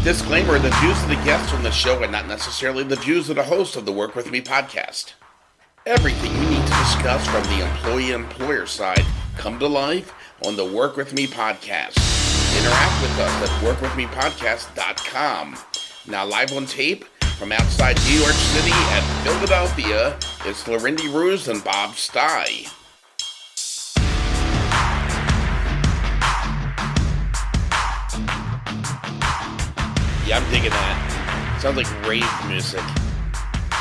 Disclaimer, the views of the guests on the show are not necessarily the views of the host of the Work With Me podcast. Everything you need to discuss from the employee-employer side come to life on the Work With Me podcast. Interact with us at workwithmepodcast.com. Now live on tape from outside New York City and Philadelphia, it's Lorindy Ruse and Bob Stye. Yeah, I'm digging that. Sounds like rave music.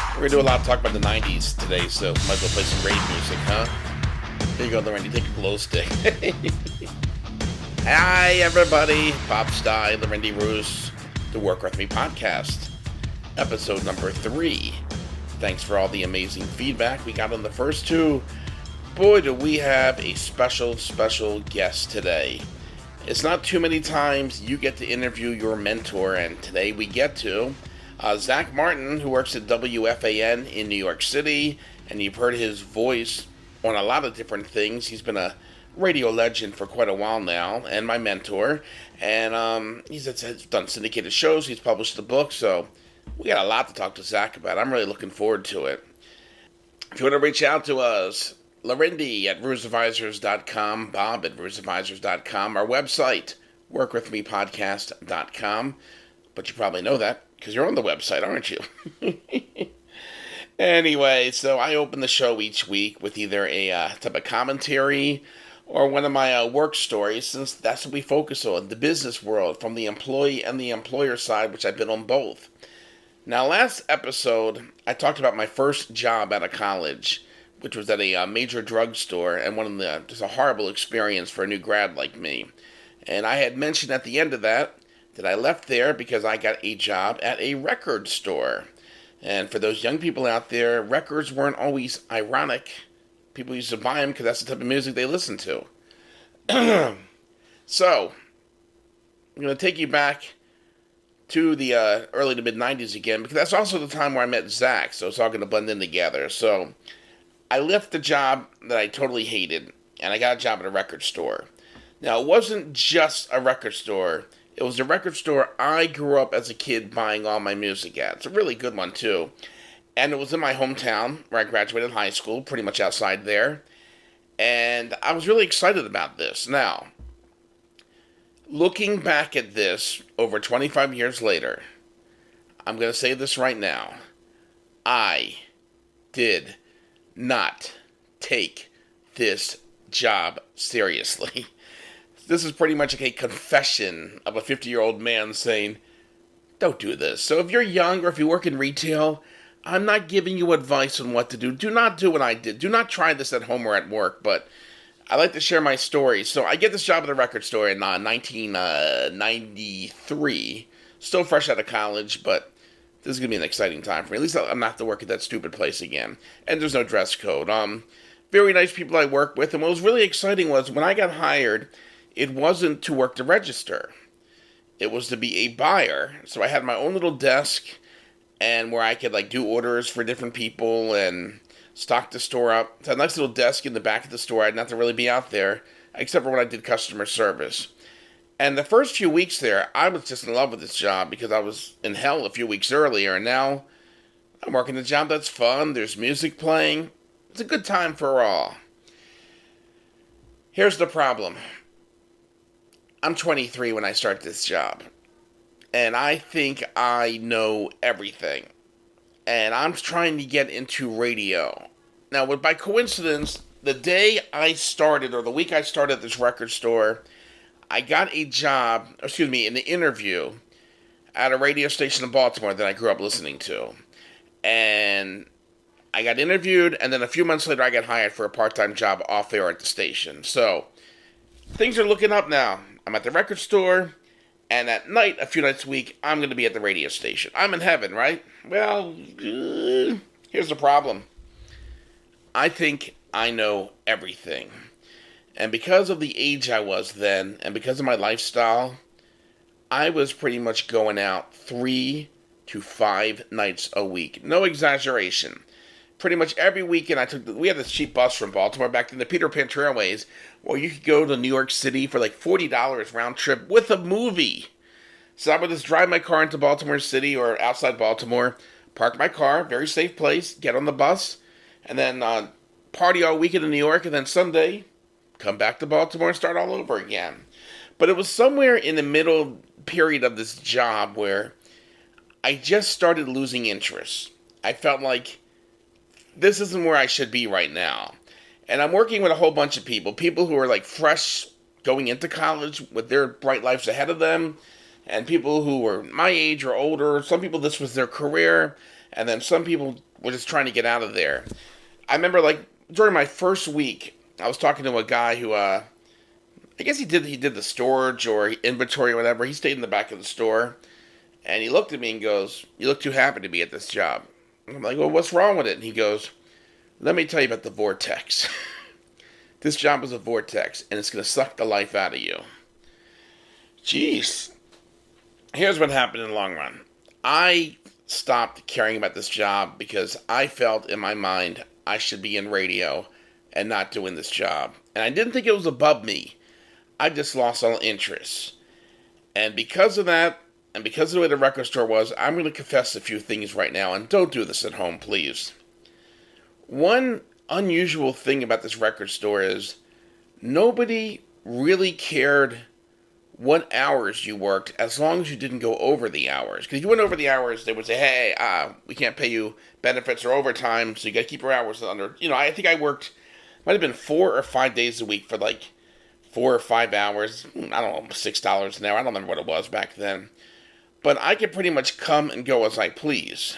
We're going to do a lot of talk about the 90s today, so might as well play some rave music, huh? Here you go, Lorindy. Take a glow stick. Hi, everybody. Bob Stye, Lorindy Ruse, the Work With Me podcast. Episode number 3. Thanks for all the amazing feedback we got on the first 2. Boy, do we have a special guest today. It's not too many times you get to interview your mentor, and today we get to Zack Martin, who works at WFAN in New York City, and you've heard his voice on a lot of different things. He's been a radio legend for quite a while now, and my mentor, and he's done syndicated shows, he's published a book, so we got a lot to talk to Zack about. I'm really looking forward to it. If you want to reach out to us, Lorindy at ruseadvisors.com, Bob at ruseadvisors.com, our website, workwithmepodcast.com. But you probably know that because you're on the website, aren't you? Anyway, so I open the show each week with either a type of commentary or one of my work stories, since that's what we focus on, the business world, from the employee and the employer side, which I've been on both. Now, last episode, I talked about my first job out of college, which was at a major drugstore, and just a horrible experience for a new grad like me. And I had mentioned at the end of that I left there because I got a job at a record store. And for those young people out there, records weren't always ironic. People used to buy them because that's the type of music they listen to. So, I'm going to take you back to the early to mid-90s again, because that's also the time where I met Zack, so it's all going to blend in together. So, I left a job that I totally hated, and I got a job at a record store. Now, it wasn't just a record store. It was a record store I grew up as a kid buying all my music at. It's a really good one, too. And it was in my hometown, where I graduated high school, pretty much outside there. And I was really excited about this. Now, looking back at this over 25 years later, I'm going to say this right now. I did not take this job seriously. This is pretty much like a confession of a 50-year-old man saying, don't do this. So if you're young or if you work in retail, I'm not giving you advice on what to do. Do not do what I did. Do not try this at home or at work, but I like to share my story. So I get this job at a record store in 1993. Still fresh out of college, but this is going to be an exciting time for me. At least I'm not have to work at that stupid place again. And there's no dress code. Very nice people I work with. And what was really exciting was when I got hired, it wasn't to work the register. It was to be a buyer. So I had my own little desk and where I could do orders for different people and stock the store up. It's a nice little desk in the back of the store. I didn't have to really be out there, except for when I did customer service. And the first few weeks there, I was just in love with this job because I was in hell a few weeks earlier, and now I'm working a job that's fun. There's music playing. It's a good time for all. Here's the problem. I'm 23 when I start this job, and I think I know everything, and I'm trying to get into radio. Now, by coincidence, the day I started, or the week I started at this record store, I got an interview at a radio station in Baltimore that I grew up listening to. And I got interviewed, and then a few months later I got hired for a part-time job off air at the station. So, things are looking up now. I'm at the record store, and at night, a few nights a week, I'm going to be at the radio station. I'm in heaven, right? Well, here's the problem. I think I know everything. And because of the age I was then, and because of my lifestyle, I was pretty much going out 3 to 5 nights a week. No exaggeration. Pretty much every weekend we had this cheap bus from Baltimore back in the Peter Pan Trailways, where you could go to New York City for $40 round trip with a movie. So I would just drive my car into Baltimore City or outside Baltimore, park my car, very safe place, get on the bus, and then party all weekend in New York, and then Sunday come back to Baltimore and start all over again. But it was somewhere in the middle period of this job where I just started losing interest. I felt like this isn't where I should be right now. And I'm working with a whole bunch of people who are like fresh going into college with their bright lives ahead of them, and people who were my age or older. Some people, this was their career, and then some people were just trying to get out of there. I remember, like, during my first week, I was talking to a guy who, I guess he did the storage or inventory or whatever. He stayed in the back of the store, and he looked at me and goes, "You look too happy to be at this job." I'm like, "Well, what's wrong with it?" And he goes, "Let me tell you about the vortex. This job is a vortex, and it's going to suck the life out of you." Jeez. Here's what happened in the long run. I stopped caring about this job because I felt in my mind I should be in radio and not doing this job. And I didn't think it was above me. I just lost all interest. And because of that, and because of the way the record store was, I'm going to confess a few things right now, and don't do this at home, please. One unusual thing about this record store is nobody really cared what hours you worked as long as you didn't go over the hours. Because if you went over the hours, they would say, "Hey, we can't pay you benefits or overtime, so you got to keep your hours under." I think I worked, might have been 4 or 5 days a week for like 4 or 5 hours. I don't know, $6 an hour. I don't remember what it was back then. But I could pretty much come and go as I please.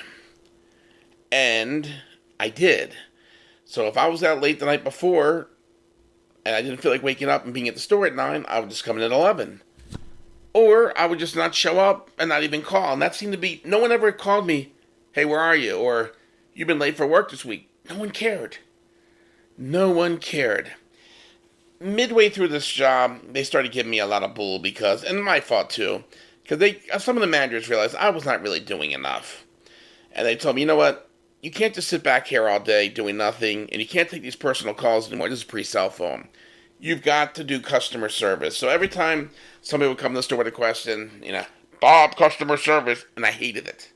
And I did. So if I was out late the night before, and I didn't feel like waking up and being at the store at 9, I would just come in at 11. Or I would just not show up and not even call. And that seemed to be, no one ever called me, "Hey, where are you?" Or, "You've been late for work this week." No one cared. No one cared. Midway through this job, they started giving me a lot of bull because, and my fault too, because some of the managers realized I was not really doing enough. And they told me, "You know what? You can't just sit back here all day doing nothing, and you can't take these personal calls anymore. This is pre-cell phone. You've got to do customer service." So every time somebody would come to the store with a question, "Bob, customer service," and I hated it.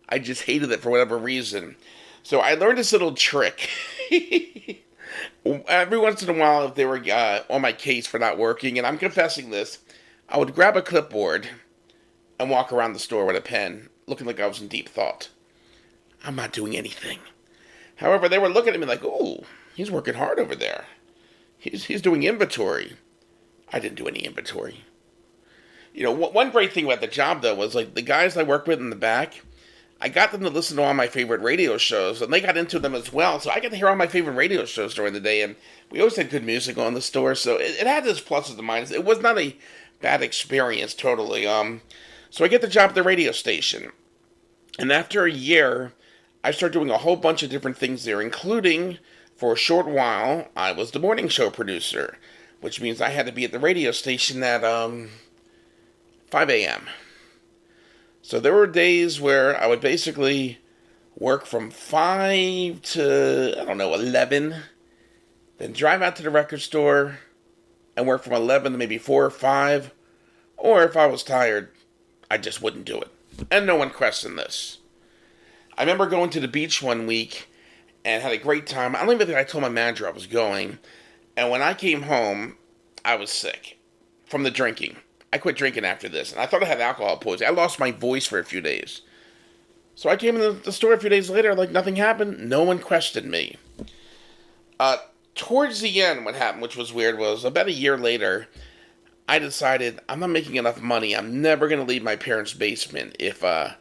I just hated it for whatever reason. So I learned this little trick. Every once in a while, if they were on my case for not working, and I'm confessing this, I would grab a clipboard and walk around the store with a pen, looking like I was in deep thought. I'm not doing anything. However, they were looking at me like, "Ooh, he's working hard over there. He's doing inventory." I didn't do any inventory. One great thing about the job, though, was like the guys I worked with in the back, I got them to listen to all my favorite radio shows, and they got into them as well. So I got to hear all my favorite radio shows during the day, and we always had good music on the store. So it had its pluses and minuses. It was not a bad experience, totally. So I get the job at the radio station, and after a year, I started doing a whole bunch of different things there, including, for a short while, I was the morning show producer, which means I had to be at the radio station at 5 a.m. So there were days where I would basically work from 5 to, 11, then drive out to the record store and work from 11 to maybe 4 or 5, or if I was tired, I just wouldn't do it. And no one questioned this. I remember going to the beach one week and had a great time. I don't even think I told my manager I was going. And when I came home, I was sick from the drinking. I quit drinking after this, and I thought I had alcohol poisoning. I lost my voice for a few days. So I came in the store a few days later, like nothing happened. No one questioned me. Towards the end, what happened, which was weird, was about a year later, I decided I'm not making enough money. I'm never going to leave my parents' basement if I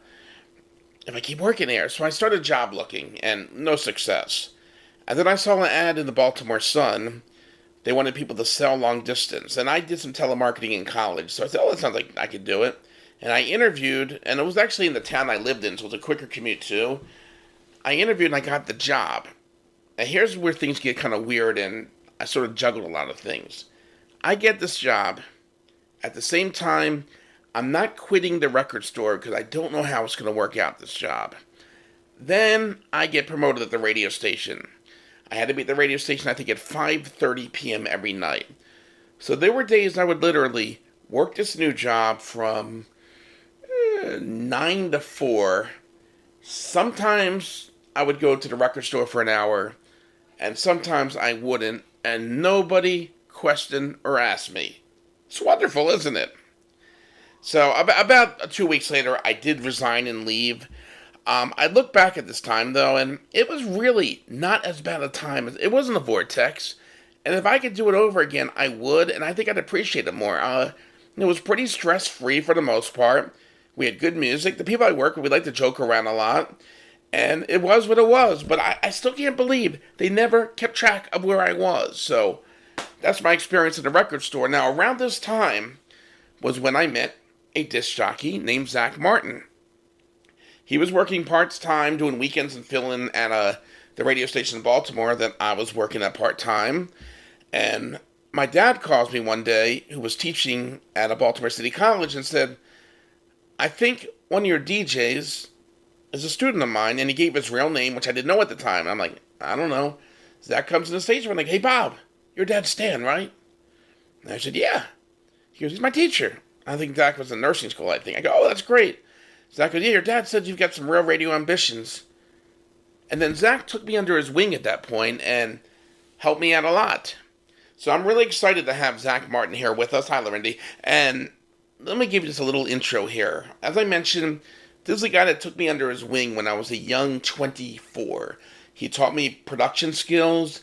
keep working there. So I started job looking, and no success. And then I saw an ad in the Baltimore Sun. They wanted people to sell long distance. And I did some telemarketing in college. So I said, that sounds like I could do it. And I interviewed, and it was actually in the town I lived in, so it was a quicker commute too. I interviewed and I got the job. And here's where things get kind of weird, and I sort of juggled a lot of things. I get this job. At the same time, I'm not quitting the record store because I don't know how it's going to work out, this job. Then I get promoted at the radio station. I had to be at the radio station, I think, at 5:30 p.m. every night. So there were days I would literally work this new job from 9 to 4. Sometimes I would go to the record store for an hour, and sometimes I wouldn't, and nobody questioned or asked me. It's wonderful, isn't it? So about 2 weeks later, I did resign and leave. I look back at this time though, and it was really not as bad a time. It wasn't a vortex, and if I could do it over again, I would, and I think I'd appreciate it more. It was pretty stress free for the most part. We had good music. The people I work with, we like to joke around a lot, and it was what it was. But I still can't believe they never kept track of where I was. So that's my experience at the record store. Now, around this time was when I met a disc jockey named Zack Martin. He was working part time, doing weekends and filling at the radio station in Baltimore that I was working at part time. And my dad calls me one day, who was teaching at a Baltimore City college, and said, I think one of your DJs is a student of mine, and he gave his real name, which I didn't know at the time. I'm like, I don't know. Zach comes to the station, I'm like, hey, Bob, your dad's Stan, right? And I said, yeah. He goes, he's my teacher. I think Zach was in nursing school, I think. I go, oh, that's great. Zach goes, yeah, your dad said you've got some real radio ambitions. And then Zach took me under his wing at that point and helped me out a lot. So I'm really excited to have Zack Martin here with us. Hi, Lorindy. And let me give you just a little intro here. As I mentioned, this is a guy that took me under his wing when I was a young 24. He taught me production skills.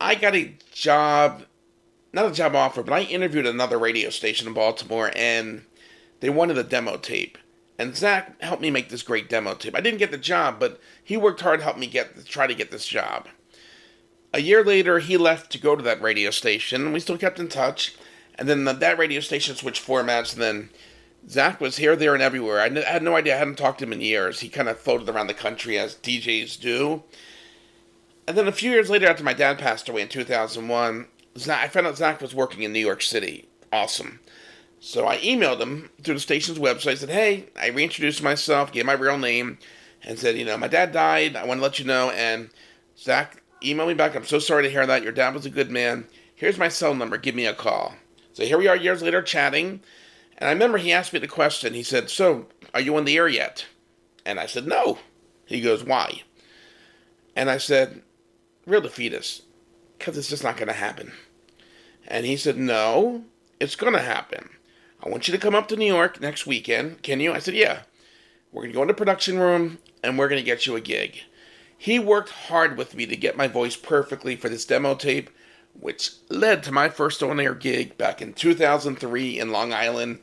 I got a job, not a job offer, but I interviewed another radio station in Baltimore, and they wanted a demo tape. And Zach helped me make this great demo tape. I didn't get the job, but he worked hard to help me try to get this job. A year later, he left to go to that radio station, and we still kept in touch. And then that radio station switched formats, and then Zach was here, there, and everywhere. I had no idea. I hadn't talked to him in years. He kind of floated around the country as DJs do. And then a few years later, after my dad passed away in 2001, I found out Zach was working in New York City. Awesome. So I emailed him through the station's website, said, hey, I reintroduced myself, gave my real name, and said, my dad died, I want to let you know. And Zach emailed me back, I'm so sorry to hear that, your dad was a good man. Here's my cell number, give me a call. So here we are years later chatting, and I remember he asked me the question, he said, so, are you on the air yet? And I said, no. He goes, why? And I said, real defeatist, because it's just not going to happen. And he said, no, it's going to happen. I want you to come up to New York next weekend. Can you? I said, yeah. We're going to go in the production room, and we're going to get you a gig. He worked hard with me to get my voice perfectly for this demo tape, which led to my first on-air gig back in 2003 in Long Island.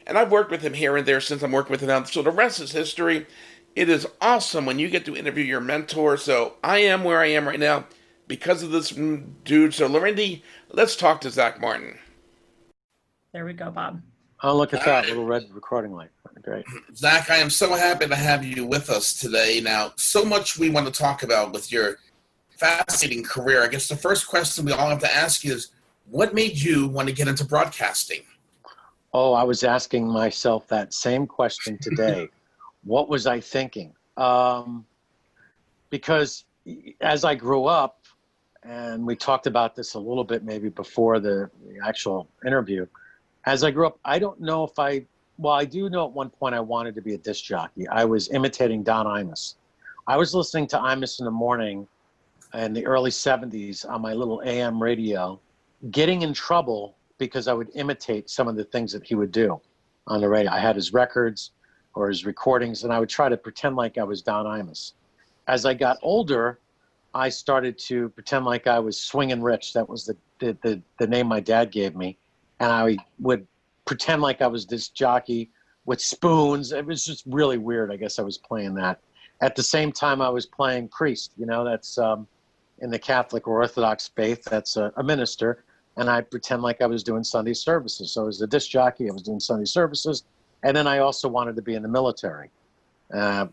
And I've worked with him here and there since I'm working with him now. So the rest is history. It is awesome when you get to interview your mentor. So I am where I am right now because of this dude. So Lorindy, let's talk to Zack Martin. There we go, Bob. Oh, look at that little red recording light. Great. Zack, I am so happy to have you with us today. Now, so much we want to talk about with your fascinating career. I guess the first question we all have to ask is, what made you want to get into broadcasting? Oh, I was asking myself that same question today. What was I thinking? Because as I grew up, and we talked about this a little bit maybe before the actual interview, as I grew up, I don't know if I do know at one point I wanted to be a disc jockey. I was imitating Don Imus. I was listening to Imus in the morning in the early 70s on my little AM radio, getting in trouble because I would imitate some of the things that he would do on the radio. I had his records or his recordings, and I would try to pretend like I was Don Imus. As I got older, I started to pretend like I was Swingin' Rich. That was the name my dad gave me. And I would pretend like I was this jockey with spoons. It was just really weird. I guess I was playing that. At the same time, I was playing priest. That's in the Catholic or Orthodox faith, that's a minister. And I pretend like I was doing Sunday services. So as a disc jockey, I was doing Sunday services. And then I also wanted to be in the military. I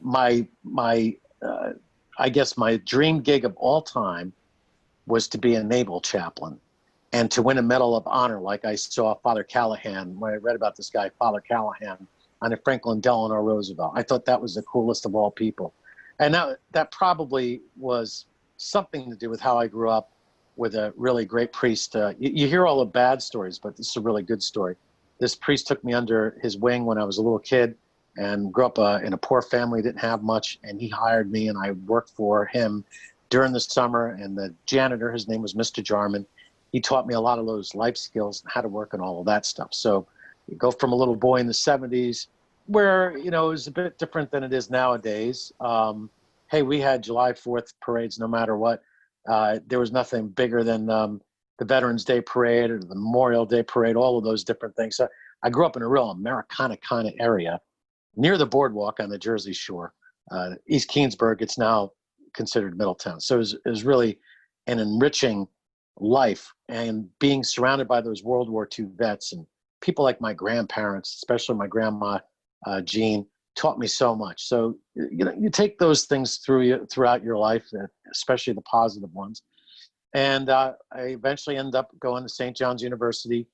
guess my dream gig of all time was to be a naval chaplain and to win a Medal of Honor, like I saw Father Callahan, when I read about this guy, Father Callahan, on the Franklin Delano Roosevelt. I thought that was the coolest of all people. And that probably was something to do with how I grew up with a really great priest. You hear all the bad stories, but this is a really good story. This priest took me under his wing when I was a little kid, and grew up in a poor family, didn't have much, and he hired me, and I worked for him during the summer. And the janitor, his name was Mr. Jarman, he taught me a lot of those life skills and how to work and all of that stuff. So you go from a little boy in the 70s where, it was a bit different than it is nowadays. Hey, we had July 4th parades no matter what. There was nothing bigger than the Veterans Day Parade or the Memorial Day Parade, all of those different things. So I grew up in a real Americana kind of area near the boardwalk on the Jersey Shore. East Keansburg, it's now considered Middletown. So it was really an enriching life, and being surrounded by those World War II vets and people like my grandparents, especially my grandma, Jean, taught me so much. So, you take those things throughout your life, especially the positive ones. And I eventually ended up going to St. John's University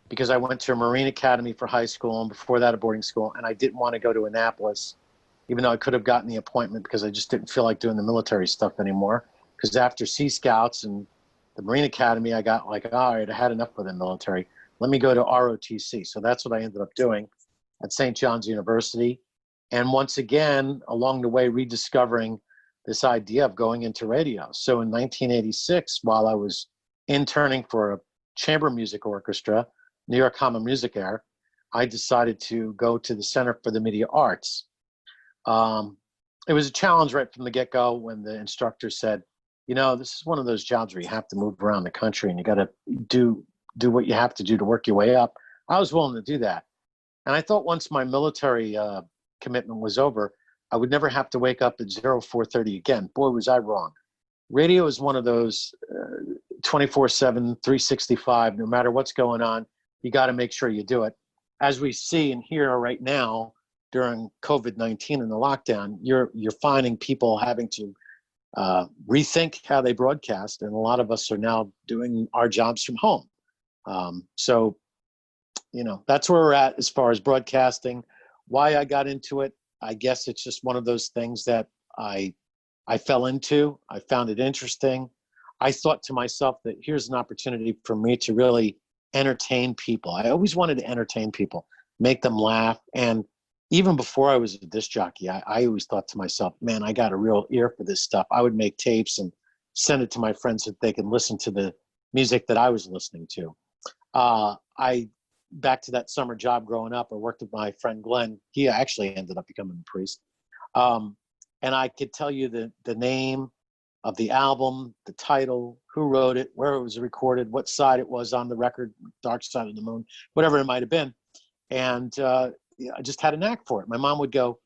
because I went to a Marine Academy for high school, and before that a boarding school, and I didn't want to go to Annapolis, even though I could have gotten the appointment, because I just didn't feel like doing the military stuff anymore. Because after Sea Scouts and the Marine Academy, I got like, all right, I had enough of the military. Let me go to ROTC. So that's what I ended up doing at St. John's University. And once again, along the way, rediscovering this idea of going into radio. So in 1986, while I was interning for a chamber music orchestra, New York Common Music Air, I decided to go to the Center for the Media Arts. It was a challenge right from the get-go when the instructor said, this is one of those jobs where you have to move around the country and you got to do what you have to do to work your way up. I was willing to do that. And I thought once my military commitment was over, I would never have to wake up at 04:30 again. Boy, was I wrong. Radio is one of those 24/7, 365, no matter what's going on, you got to make sure you do it. As we see and hear right now during COVID-19 and the lockdown, you're finding people having to rethink how they broadcast, and a lot of us are now doing our jobs from home. So, that's where we're at as far as broadcasting. Why I got into it, I guess it's just one of those things that I fell into. I found it interesting. I thought to myself that here's an opportunity for me to really entertain people. I always wanted to entertain people, make them laugh. And even before I was a disc jockey, I always thought to myself, man, I got a real ear for this stuff. I would make tapes and send it to my friends so that they can listen to the music that I was listening to. Back to that summer job growing up, I worked with my friend Glenn. He actually ended up becoming a priest. And I could tell you the name of the album, the title, who wrote it, where it was recorded, what side it was on the record, Dark Side of the Moon, whatever it might have been. And I just had a knack for it. My mom would go,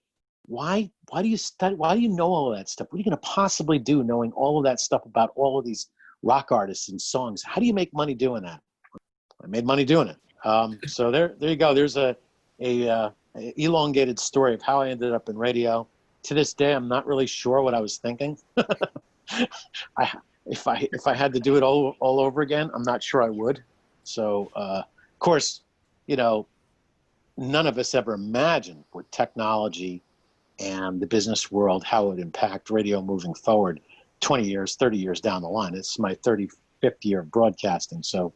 why do you study? Why do you know all of that stuff? What are you going to possibly do knowing all of that stuff about all of these rock artists and songs? How do you make money doing that? I made money doing it. So there you go. There's a elongated story of how I ended up in radio. To this day, I'm not really sure what I was thinking. If I had to do it all over again, I'm not sure I would. So, of course, none of us ever imagined with technology and the business world how it would impact radio moving forward 20 years, 30 years down the line. It's my 35th year of broadcasting. So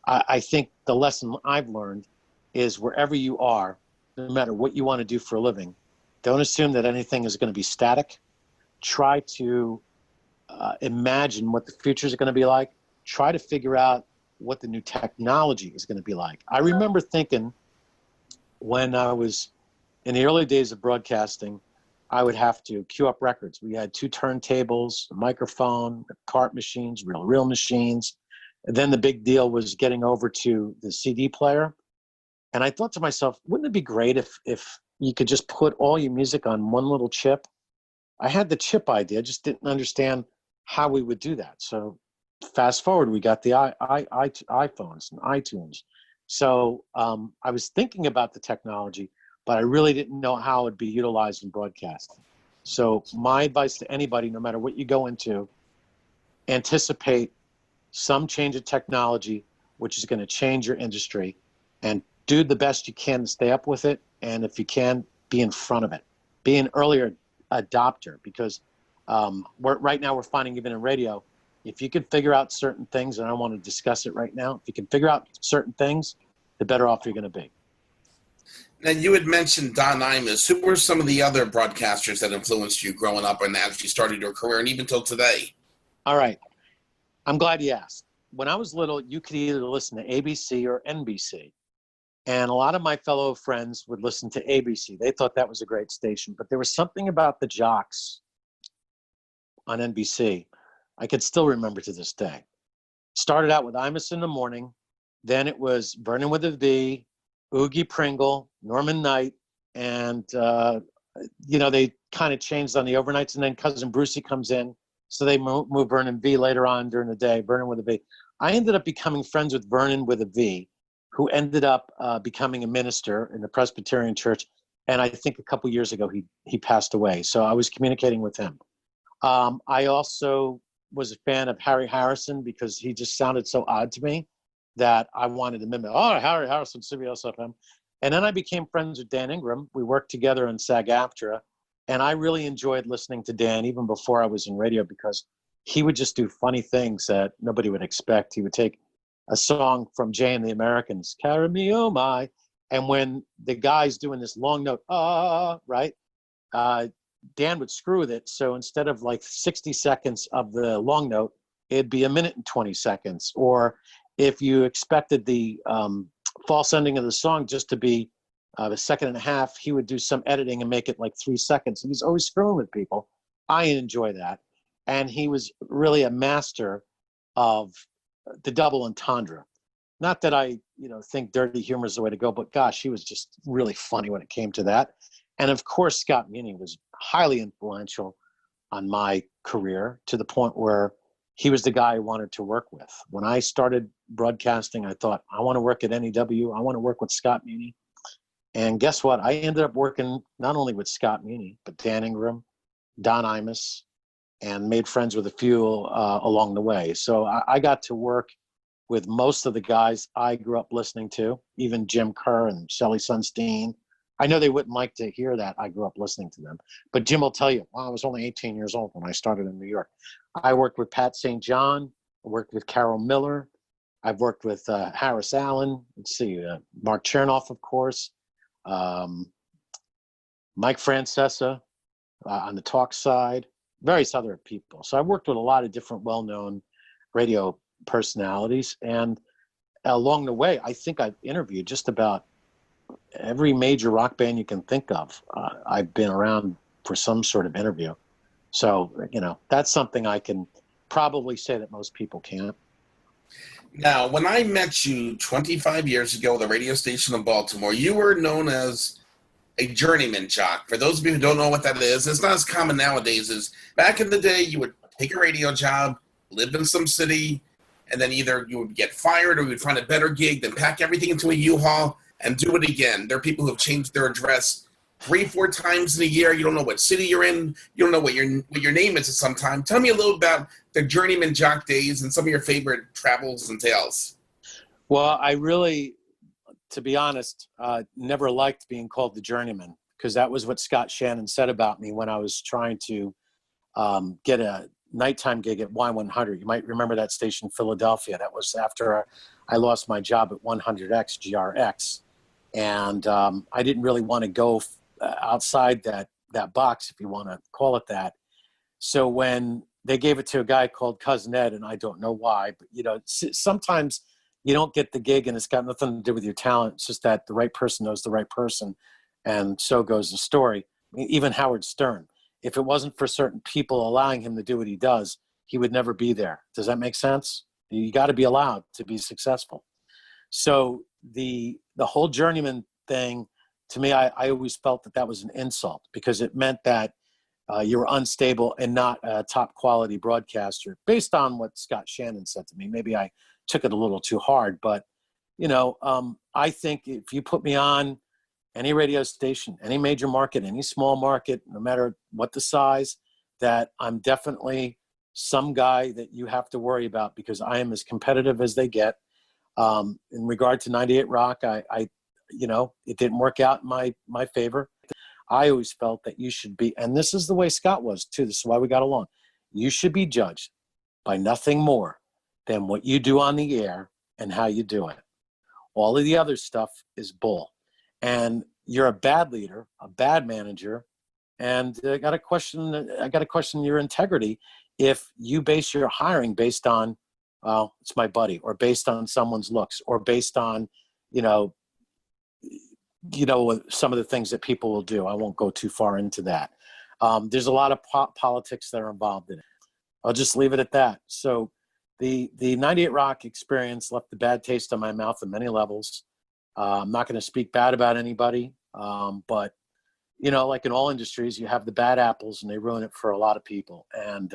I think the lesson I've learned is wherever you are, no matter what you want to do for a living, don't assume that anything is going to be static. Try to imagine what the future is going to be like. Try to figure out what the new technology is going to be like. I remember thinking when I was in the early days of broadcasting, I would have to queue up records. We had 2 turntables, a microphone, cart machines, reel machines. And then the big deal was getting over to the CD player. And I thought to myself, wouldn't it be great if you could just put all your music on one little chip? I had the chip idea, just didn't understand how we would do that. So fast forward, we got the iPhones and iTunes. So I was thinking about the technology, but I really didn't know how it would be utilized in broadcasting. So my advice to anybody, no matter what you go into, anticipate some change of technology, which is going to change your industry, and do the best you can to stay up with it. And if you can, be in front of it. Be an earlier adopter, because right now we're finding, even in radio, if you can figure out certain things, and I want to discuss it right now, if you can figure out certain things, the better off you're going to be. And you had mentioned Don Imus. Who were some of the other broadcasters that influenced you growing up and as you started your career and even till today? All right. I'm glad you asked. When I was little, you could either listen to ABC or NBC. And a lot of my fellow friends would listen to ABC. They thought that was a great station. But there was something about the jocks on NBC I could still remember to this day. Started out with Imus in the morning. Then it was Vernon with a V, Oogie Pringle, Norman Knight, and they kind of changed on the overnights. And then Cousin Brucey comes in, so they move Vernon V later on during the day. Vernon with a V. I ended up becoming friends with Vernon with a V, who ended up becoming a minister in the Presbyterian Church. And I think a couple years ago he passed away. So I was communicating with him. I also was a fan of Harry Harrison because he just sounded so odd to me that I wanted to mimic. Oh, Harry Harrison, CBS FM. And then I became friends with Dan Ingram. We worked together on SAG-AFTRA. And I really enjoyed listening to Dan even before I was in radio because he would just do funny things that nobody would expect. He would take a song from Jay and the Americans, Carry Me, Oh My. And when the guy's doing this long note, right? Dan would screw with it. So instead of like 60 seconds of the long note, it'd be 1 minute and 20 seconds. Or if you expected the false ending of the song just to be a second and a half, he would do some editing and make it like 3 seconds. He's always screwing with people. I enjoy that. And he was really a master of the double entendre. Not that I, think dirty humor is the way to go, but gosh, he was just really funny when it came to that. And of course, Scott Muni was highly influential on my career to the point where he was the guy I wanted to work with. When I started broadcasting, I thought, I want to work at NEW. I want to work with Scott Muni. And guess what? I ended up working not only with Scott Muni, but Dan Ingram, Don Imus, and made friends with a few along the way. So I got to work with most of the guys I grew up listening to, even Jim Kerr and Shelley Sunstein. I know they wouldn't like to hear that I grew up listening to them, but Jim will tell you, well, I was only 18 years old when I started in New York. I worked with Pat St. John. I worked with Carol Miller. I've worked with Harris Allen. Let's see, Mark Chernoff, of course. Mike Francesa on the talk side, various other people. So I worked with a lot of different well-known radio personalities. And along the way, I think I've interviewed just about every major rock band you can think of. I've been around for some sort of interview. So, that's something I can probably say that most people can't. Now, when I met you 25 years ago at the radio station in Baltimore, you were known as a journeyman jock. For those of you who don't know what that is, it's not as common nowadays. Is back in the day, you would take a radio job, live in some city, and then either you would get fired or you would find a better gig, then pack everything into a U-Haul and do it again. There are people who have changed their address 3-4 times in a year. You don't know what city you're in. You don't know what your name is at some time. Tell me a little about the journeyman jock days and some of your favorite travels and tales. Well, I really, to be honest, never liked being called the journeyman because that was what Scott Shannon said about me when I was trying to get a nighttime gig at Y100. You might remember that station, Philadelphia. That was after I lost my job at 100X GRX. And I didn't really want to go outside that box, if you want to call it that. So when they gave it to a guy called Cousin Ed, and I don't know why, but sometimes you don't get the gig and it's got nothing to do with your talent. It's just that the right person knows the right person. And so goes the story. Even Howard Stern, if it wasn't for certain people allowing him to do what he does, he would never be there. Does that make sense? You got to be allowed to be successful. So the whole journeyman thing, to me, I always felt that was an insult because it meant that you were unstable and not a top quality broadcaster based on what Scott Shannon said to me. Maybe I took it a little too hard, but I think if you put me on any radio station, any major market, any small market, no matter what the size, that I'm definitely some guy that you have to worry about because I am as competitive as they get. In regard to 98 Rock, I it didn't work out in my favor. I always felt that you should be, and this is the way Scott was too, this is why we got along. You should be judged by nothing more than what you do on the air and how you do it. All of the other stuff is bull. And, you're a bad leader, a bad manager, and I got to question your integrity if you base your hiring based on, well, it's my buddy, or based on someone's looks, or based on, you know, some of the things that people will do. I won't go too far into that. There's a lot of politics that are involved in it. I'll just leave it at that. So the 98 Rock experience left a bad taste in my mouth on many levels. I'm not going to speak bad about anybody, but like in all industries, you have the bad apples and they ruin it for a lot of people. And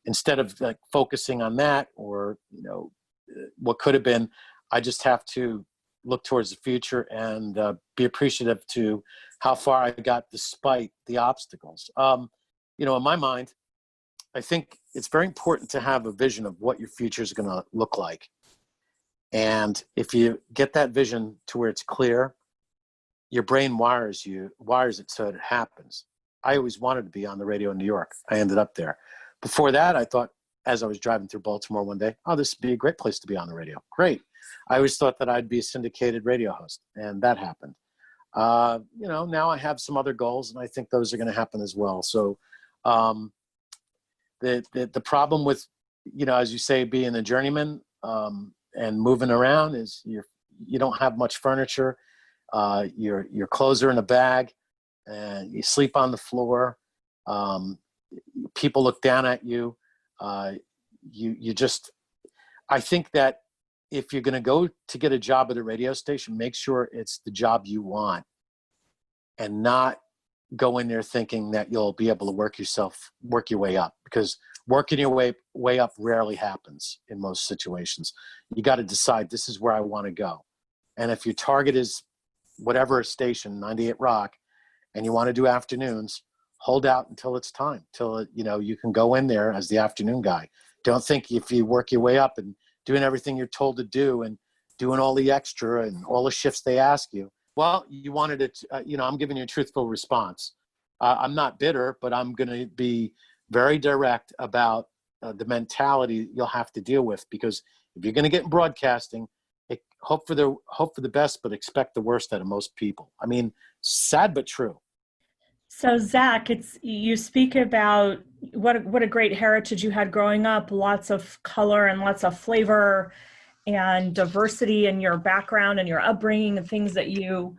instead of like focusing on that or, what could have been, I just have to look towards the future and be appreciative to how far I got despite the obstacles. In my mind, I think it's very important to have a vision of what your future is going to look like. And if you get that vision to where it's clear, your brain wires it so it happens. I always wanted to be on the radio in New York. I ended up there. Before that, I thought, as I was driving through Baltimore one day, oh, this would be a great place to be on the radio. Great. I always thought that I'd be a syndicated radio host, and that happened. Now I have some other goals, and I think those are going to happen as well. So the problem with, as you say, being a journeyman and moving around is you don't have much furniture. Your clothes are in a bag, and you sleep on the floor. People look down at you. I think that if you're going to go to get a job at a radio station, make sure it's the job you want, and not go in there thinking that you'll be able to work your way up, because working your way up rarely happens in most situations. You got to decide, this is where I want to go. And if your target is whatever station, 98 Rock, and you want to do afternoons, hold out until it's time, till you can go in there as the afternoon guy. Don't think if you work your way up and doing everything you're told to do and doing all the extra and all the shifts they ask you, well, you wanted it. I'm giving you a truthful response. I'm not bitter, but I'm going to be very direct about the mentality you'll have to deal with, because if you're going to get in broadcasting, hope for the best, but expect the worst out of most people. I mean, sad but true. So Zach, you speak about what a great heritage you had growing up, lots of color and lots of flavor and diversity in your background and your upbringing and things that you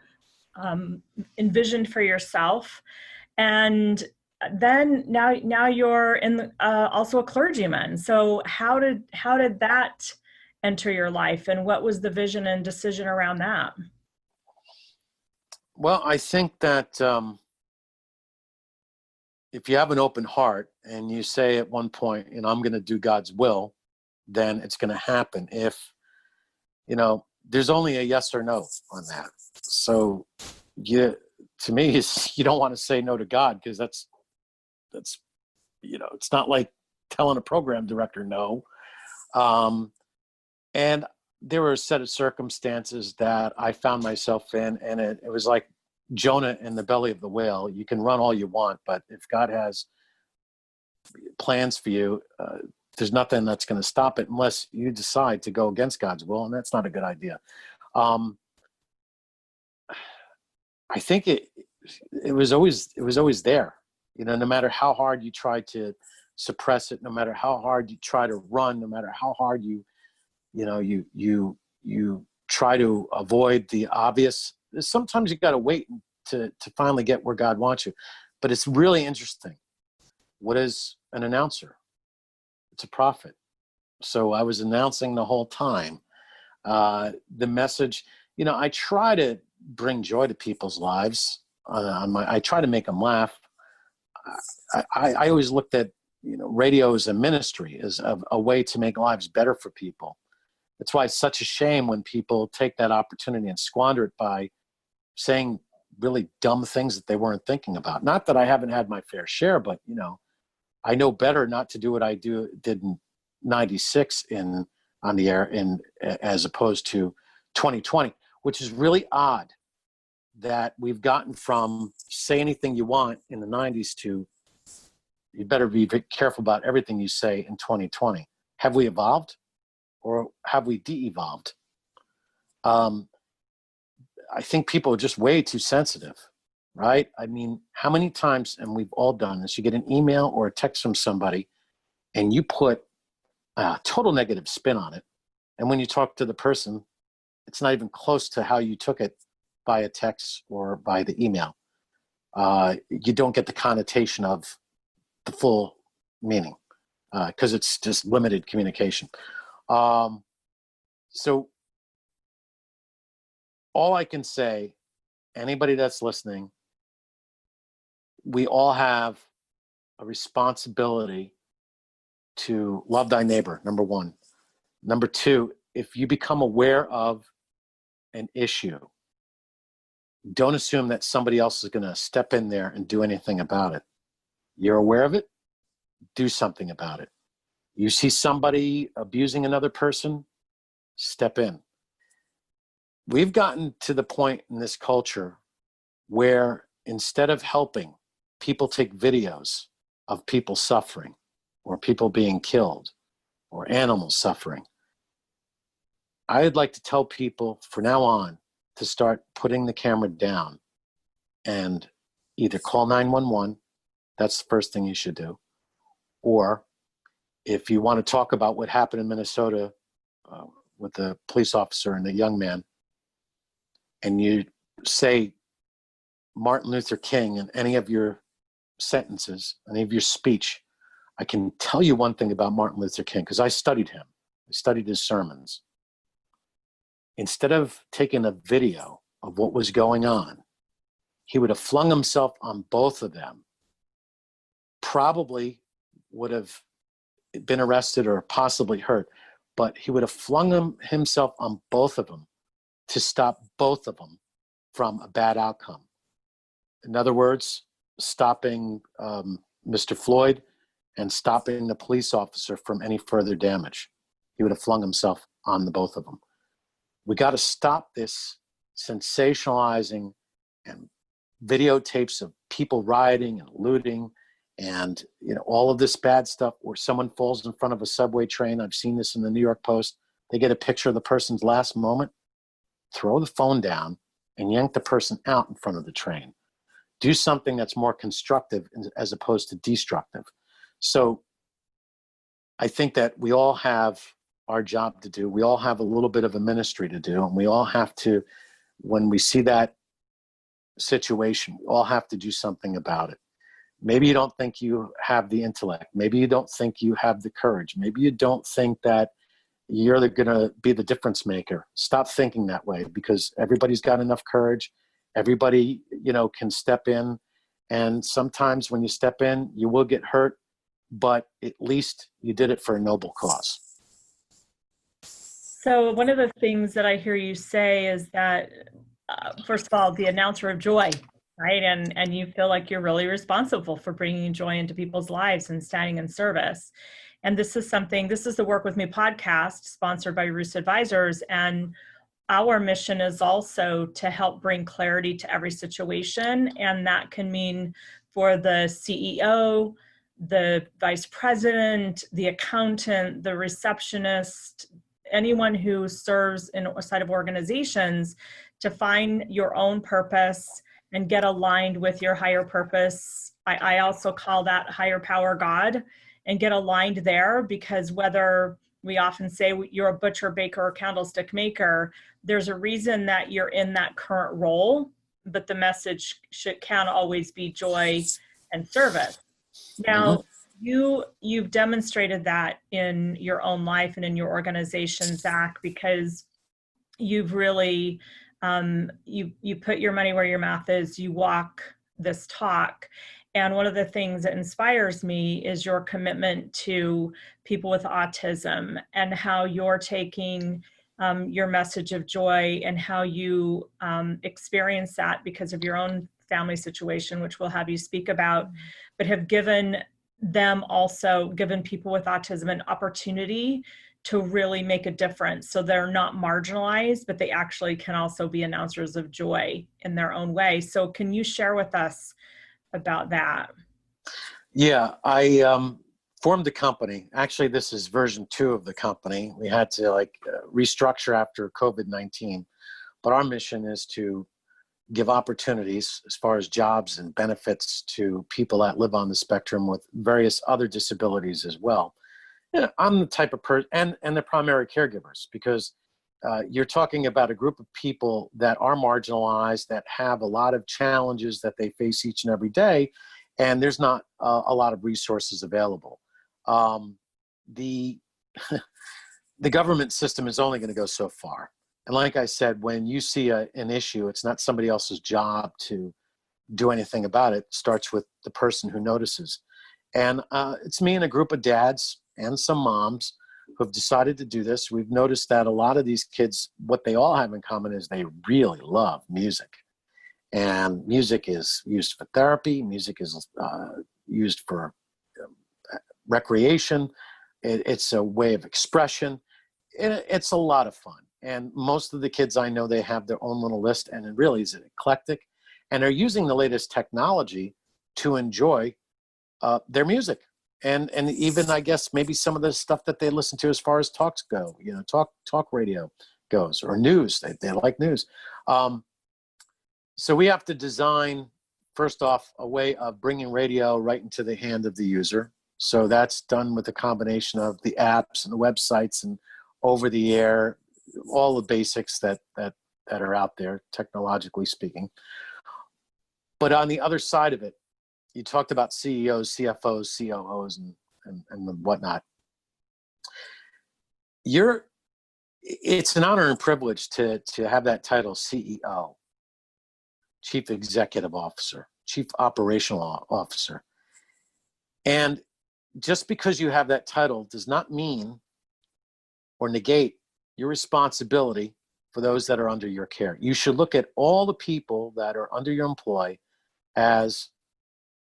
envisioned for yourself. And then now you're also a clergyman. So how did that enter your life, and what was the vision and decision around that? Well, I think that if you have an open heart and you say at one point, I'm going to do God's will, then it's going to happen. If, there's only a yes or no on that. So to me, you don't want to say no to God, because that's, it's not like telling a program director no. And there were a set of circumstances that I found myself in, and it was like Jonah in the belly of the whale. You can run all you want, but if God has plans for you, there's nothing that's going to stop it unless you decide to go against God's will, and that's not a good idea. I think it was always there. No matter how hard you try to suppress it, no matter how hard you try to run, no matter how hard you try to avoid the obvious. Sometimes you got to wait to finally get where God wants you. But it's really interesting. What is an announcer? It's a prophet. So I was announcing the whole time. The message, I try to bring joy to people's lives. I try to make them laugh. I always looked at, radio as a ministry, as a way to make lives better for people. That's why it's such a shame when people take that opportunity and squander it by saying really dumb things that they weren't thinking about. Not that I haven't had my fair share, but I know better not to do what I did in '96 on the air, as opposed to 2020, which is really odd that we've gotten from say anything you want in the '90s to you better be careful about everything you say in 2020. Have we evolved, or have we de-evolved? I think people are just way too sensitive, right? I mean, how many times, and we've all done this, you get an email or a text from somebody and you put a total negative spin on it. And when you talk to the person, it's not even close to how you took it by a text or by the email. You don't get the connotation of the full meaning because it's just limited communication. So all I can say, anybody that's listening, we all have a responsibility to love thy neighbor, number one. Number two, if you become aware of an issue, don't assume that somebody else is going to step in there and do anything about it. You're aware of it, do something about it. You see somebody abusing another person, step in. We've gotten to the point in this culture where instead of helping, people take videos of people suffering or people being killed or animals suffering. I'd like to tell people from now on to start putting the camera down and either call 911, that's the first thing you should do, or if you want to talk about what happened in Minnesota with the police officer and the young man, and you say Martin Luther King in any of your sentences, any of your speech, I can tell you one thing about Martin Luther King, because I studied him. I studied his sermons. Instead of taking a video of what was going on, he would have flung himself on both of them, probably would have been arrested or possibly hurt, but he would have flung himself on both of them to stop both of them from a bad outcome. In other words, stopping Mr. Floyd and stopping the police officer from any further damage. He would have flung himself on the both of them. We got to stop this sensationalizing and videotapes of people rioting and looting and all of this bad stuff where someone falls in front of a subway train. I've seen this in the New York Post. They get a picture of the person's last moment, throw the phone down and yank the person out in front of the train. Do something that's more constructive as opposed to destructive. So I think that we all have our job to do. We all have a little bit of a ministry to do. And we all have to, when we see that situation, we all have to do something about it. Maybe you don't think you have the intellect. Maybe you don't think you have the courage. Maybe you don't think that you're going to be the difference maker. Stop thinking that way, because everybody's got enough courage. Everybody, can step in. And sometimes when you step in, you will get hurt, but at least you did it for a noble cause. So one of the things that I hear you say is that, first of all, the announcer of joy, right? And you feel like you're really responsible for bringing joy into people's lives and standing in service. And this is the Work With Me podcast sponsored by Roost Advisors. And our mission is also to help bring clarity to every situation. And that can mean for the CEO, the vice president, the accountant, the receptionist, anyone who serves inside of organizations, to find your own purpose and get aligned with your higher purpose. I also call that higher power God, and get aligned there, because whether we often say you're a butcher, baker, or candlestick maker, there's a reason that you're in that current role, but the message can always be joy and service. Now, you've demonstrated that in your own life and in your organization, Zack, because you've really, you put your money where your mouth is, you walk this talk. And one of the things that inspires me is your commitment to people with autism, and how you're taking your message of joy and how you experience that because of your own family situation, which we'll have you speak about, but have given people with autism an opportunity to really make a difference. So they're not marginalized, but they actually can also be announcers of joy in their own way. So can you share with us about that? Yeah, I formed a company. Actually, this is version 2 of the company. We had to restructure after COVID-19. But our mission is to give opportunities as far as jobs and benefits to people that live on the spectrum with various other disabilities as well. Yeah, I'm the type of person, and the primary caregivers, because you're talking about a group of people that are marginalized, that have a lot of challenges that they face each and every day, and there's not a lot of resources available. The the government system is only going to go so far. And like I said, when you see an issue, it's not somebody else's job to do anything about it. It starts with the person who notices. And it's me and a group of dads and some moms who have decided to do this. We've noticed that a lot of these kids, what they all have in common is they really love music. And music is used for therapy. Music is used for recreation. It's a way of expression. It's a lot of fun. And most of the kids I know, they have their own little list, and it really is eclectic. And they're using the latest technology to enjoy their music. And even, I guess, maybe some of the stuff that they listen to as far as talks go, talk radio goes, or news. They like news. So we have to design, first off, a way of bringing radio right into the hand of the user. So that's done with a combination of the apps and the websites and over the air, all the basics that are out there, technologically speaking. But on the other side of it, you talked about CEOs, CFOs, COOs, and whatnot. It's an honor and privilege to have that title, CEO, Chief Executive Officer, Chief Operational Officer. And just because you have that title does not mean or negate your responsibility for those that are under your care. You should look at all the people that are under your employ as,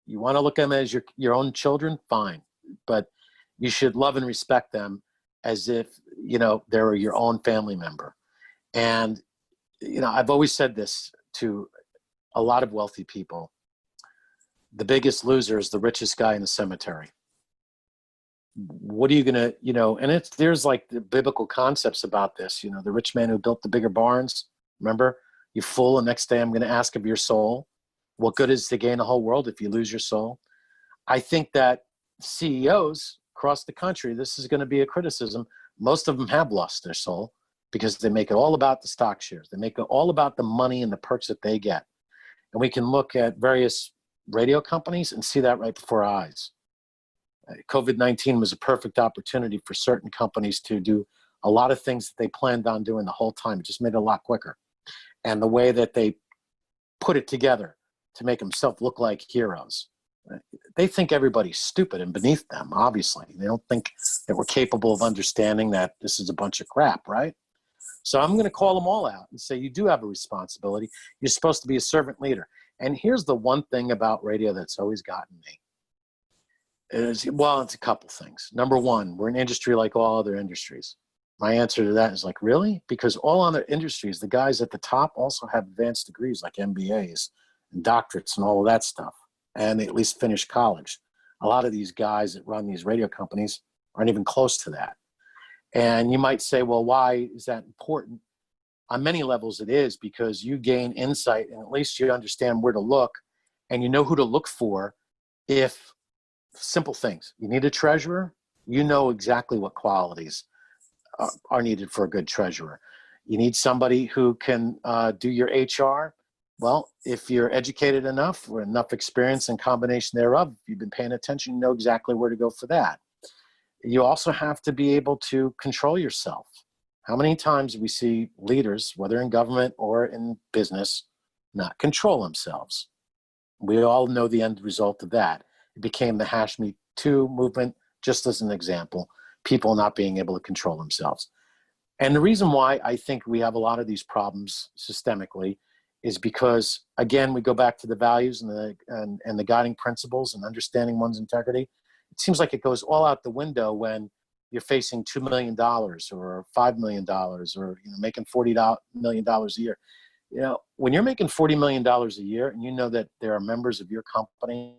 you want to look at them as your own children, fine. But you should love and respect them as if, they're your own family member. And, I've always said this to a lot of wealthy people. The biggest loser is the richest guy in the cemetery. What are you going to, and there's like the biblical concepts about this, the rich man who built the bigger barns. Remember, you fool, and next day I'm going to ask of your soul. What good is to gain the whole world if you lose your soul? I think that CEOs across the country, this is going to be a criticism. Most of them have lost their soul because they make it all about the stock shares. They make it all about the money and the perks that they get. And we can look at various radio companies and see that right before our eyes. COVID-19 was a perfect opportunity for certain companies to do a lot of things that they planned on doing the whole time. It just made it a lot quicker. And the way that they put it together to make themselves look like heroes. They think everybody's stupid and beneath them, obviously. They don't think that we're capable of understanding that this is a bunch of crap, right? So I'm going to call them all out and say, you do have a responsibility. You're supposed to be a servant leader. And here's the one thing about radio that's always gotten me. It's a couple things. Number one, we're an industry like all other industries. My answer to that is like, really? Because all other industries, the guys at the top also have advanced degrees like MBAs and doctorates and all of that stuff. And they at least finished college. A lot of these guys that run these radio companies aren't even close to that. And you might say, well, why is that important? On many levels it is, because you gain insight and at least you understand where to look and you know who to look for. If simple things, you need a treasurer, you know exactly what qualities are needed for a good treasurer. You need somebody who can do your HR. Well, if you're educated enough or enough experience and combination thereof, if you've been paying attention, you know exactly where to go for that. You also have to be able to control yourself. How many times do we see leaders, whether in government or in business, not control themselves? We all know the end result of that. It became the Hash Me Too movement, just as an example, people not being able to control themselves. And the reason why I think we have a lot of these problems systemically is because, again, we go back to the values and the guiding principles and understanding one's integrity. It seems like it goes all out the window when you're facing $2 million or $5 million or making $40 million a year. When you're making $40 million a year and you know that there are members of your company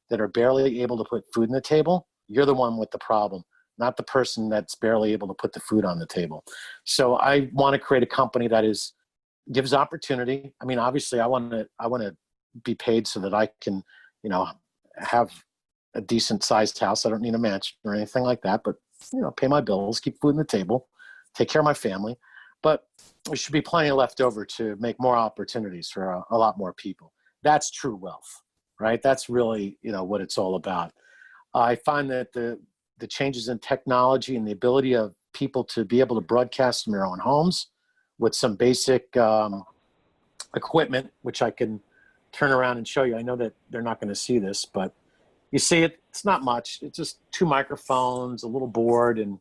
that are barely able to put food on the table, you're the one with the problem, not the person that's barely able to put the food on the table. So I want to create a company that is gives opportunity. I mean, obviously I want to be paid so that I can, have a decent sized house. I don't need a mansion or anything like that, but pay my bills, keep food on the table, take care of my family. But there should be plenty left over to make more opportunities for a lot more people. That's true wealth, right? That's really, what it's all about. I find that the changes in technology and the ability of people to be able to broadcast from their own homes with some basic equipment, which I can turn around and show you. I know that they're not going to see this, but you see it. It's not much. It's just 2 microphones, a little board, and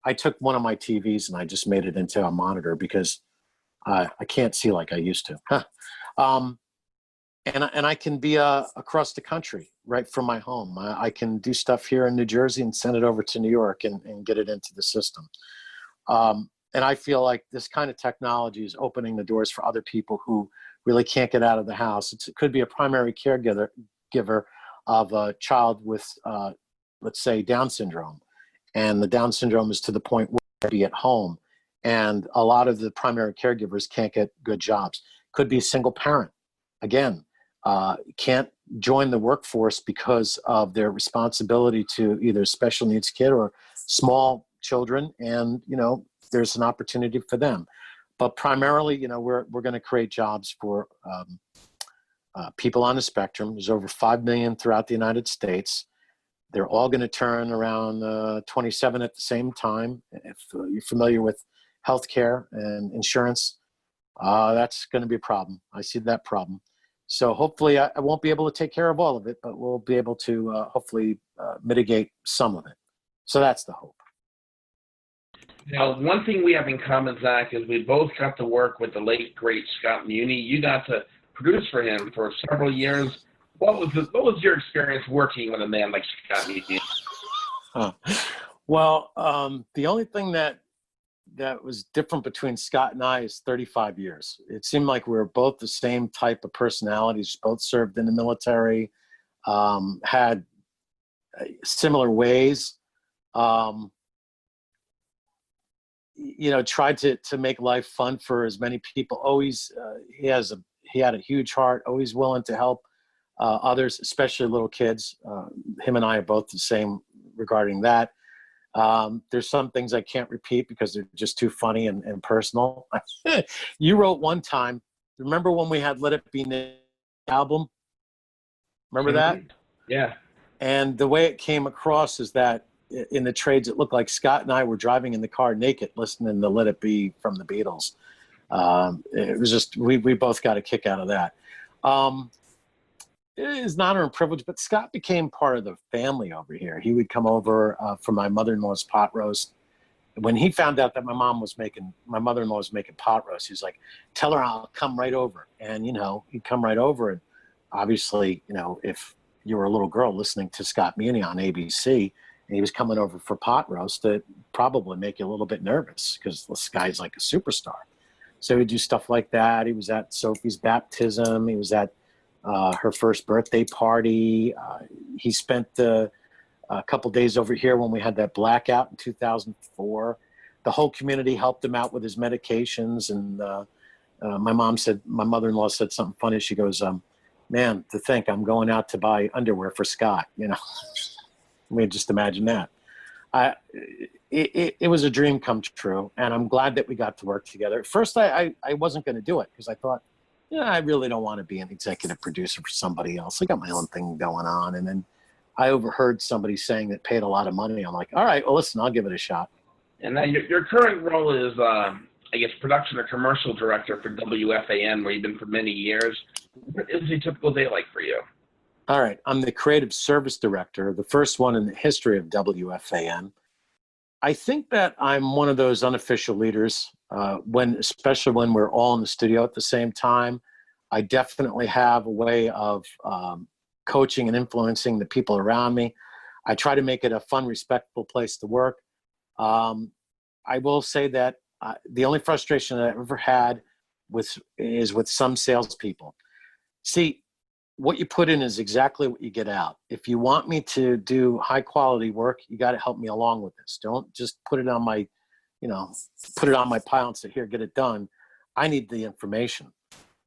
I took one of my TVs and I just made it into a monitor because I can't see like I used to. And I can be across the country right from my home. I can do stuff here in New Jersey and send it over to New York and get it into the system. And I feel like this kind of technology is opening the doors for other people who really can't get out of the house. It could be a primary caregiver of a child with, let's say, Down syndrome. And the Down syndrome is to the point where they be at home. And a lot of the primary caregivers can't get good jobs. Could be a single parent. Again, can't join the workforce because of their responsibility to either special needs kid or small children. And, there's an opportunity for them. But primarily, we're going to create jobs for people on the spectrum. There's over 5 million throughout the United States. They're all going to turn around 27 at the same time. If you're familiar with healthcare and insurance, that's going to be a problem. I see that problem. So hopefully I won't be able to take care of all of it, but we'll be able to hopefully mitigate some of it. So that's the hope. Now, one thing we have in common, Zach, is we both got to work with the late, great Scott Muni. You got to produce for him for several years. What was your experience working with a man like Scott Muni? Well, the only thing that was different between Scott and I is 35 years. It seemed like we were both the same type of personalities, both served in the military, had similar ways, tried to make life fun for as many people. Always, he had a huge heart, always willing to help others, especially little kids. Him and I are both the same regarding that. There's some things I can't repeat because they're just too funny and personal. You wrote one time, remember when we had Let It Be the album? Remember that? Yeah. And the way it came across is that in the trades, it looked like Scott and I were driving in the car naked, listening to Let It Be from the Beatles. It was just, we both got a kick out of that. It is an honor and privilege, but Scott became part of the family over here. He would come over for my mother-in-law's pot roast. When he found out that my mother-in-law was making pot roast, he was like, tell her I'll come right over. And, he'd come right over. And obviously, if you were a little girl listening to Scott Muni on ABC and he was coming over for pot roast, it probably make you a little bit nervous because this guy's like a superstar. So he'd do stuff like that. He was at Sophie's baptism. He was at her first birthday party. He spent a couple days over here when we had that blackout in 2004. The whole community helped him out with his medications. And my mother-in-law said something funny. She goes, man, to think I'm going out to buy underwear for Scott, I mean, just imagine that. It was a dream come true. And I'm glad that we got to work together. At first, I wasn't going to do it because I thought, I really don't want to be an executive producer for somebody else. I got my own thing going on. And then I overheard somebody saying that paid a lot of money. I'm like, all right, well, listen, I'll give it a shot. And now your current role is, production or commercial director for WFAN, where you've been for many years. What is a typical day like for you? All right. I'm the creative service director, the first one in the history of WFAN. I think that I'm one of those unofficial leaders, especially when we're all in the studio at the same time. I definitely have a way of coaching and influencing the people around me. I try to make it a fun, respectful place to work. I will say that the only frustration that I've ever had is with some salespeople. See, what you put in is exactly what you get out. If you want me to do high quality work, you got to help me along with this. Don't just put it on my pile and say, here, get it done. I need the information.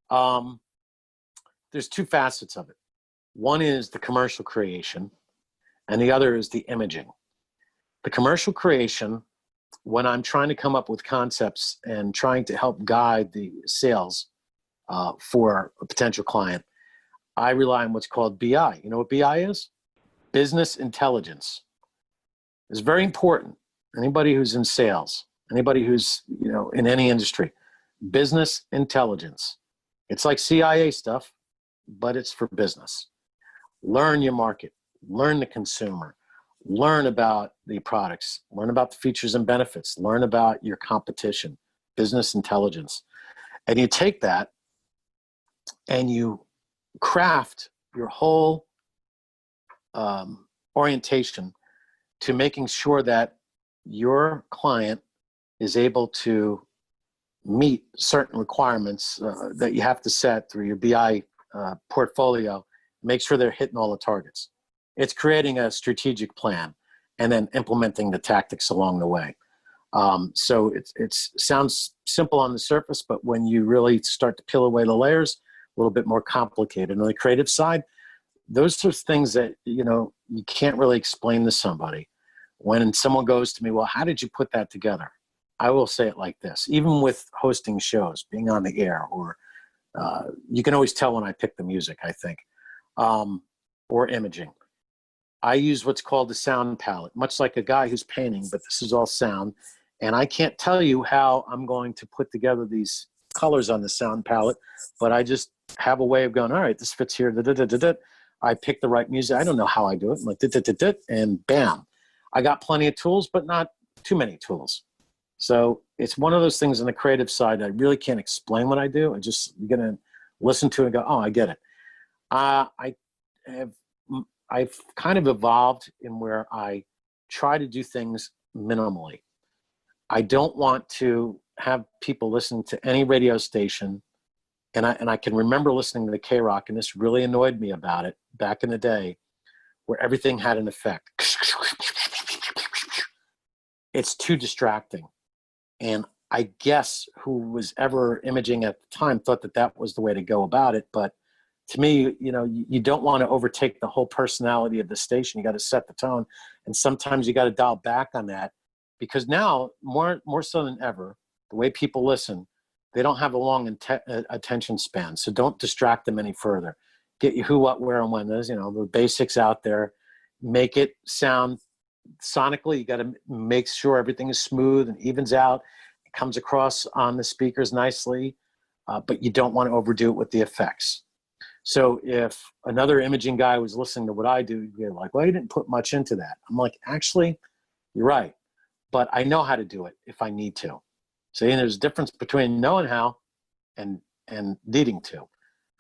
There's two facets of it. One is the commercial creation, and the other is the imaging. The commercial creation, when I'm trying to come up with concepts and trying to help guide the sales for a potential client, I rely on what's called BI. You know what BI is? Business intelligence. It's very important. Anybody who's in sales, anybody who's, in any industry, business intelligence. It's like CIA stuff, but it's for business. Learn your market, learn the consumer, learn about the products, learn about the features and benefits, learn about your competition, business intelligence. And you take that and you craft your whole orientation to making sure that your client is able to meet certain requirements that you have to set through your BI portfolio, make sure they're hitting all the targets. It's creating a strategic plan and then implementing the tactics along the way. So it sounds simple on the surface, but when you really start to peel away the layers, a little bit more complicated. On the creative side, those are things that, you can't really explain to somebody. When someone goes to me, well, how did you put that together? I will say it like this, even with hosting shows, being on the air, or you can always tell when I pick the music, I think, or imaging. I use what's called the sound palette, much like a guy who's painting, but this is all sound. And I can't tell you how I'm going to put together these colors on the sound palette, but I just have a way of going, all right, this fits here. Da, da, da, da, da. I pick the right music. I don't know how I do it. I'm like, da, da, da, da, and bam. I got plenty of tools, but not too many tools. So it's one of those things on the creative side. I really can't explain what I do. You're going to listen to it and go, oh, I get it. I've kind of evolved in where I try to do things minimally. I don't want to have people listen to any radio station. And I can remember listening to the K-Rock, and this really annoyed me about it back in the day, where everything had an effect. It's too distracting. And I guess who was ever imaging at the time thought that was the way to go about it. But to me, you don't want to overtake the whole personality of the station. You got to set the tone. And sometimes you got to dial back on that, because now more so than ever, the way people listen, they don't have a long attention span. So don't distract them any further. Get you who, what, where, and when. There's, the basics out there. Make it sound sonically. You got to make sure everything is smooth and evens out. It comes across on the speakers nicely, but you don't want to overdo it with the effects. So if another imaging guy was listening to what I do, you'd be like, well, you didn't put much into that. I'm like, actually, you're right. But I know how to do it if I need to. So there's a difference between knowing how and needing to.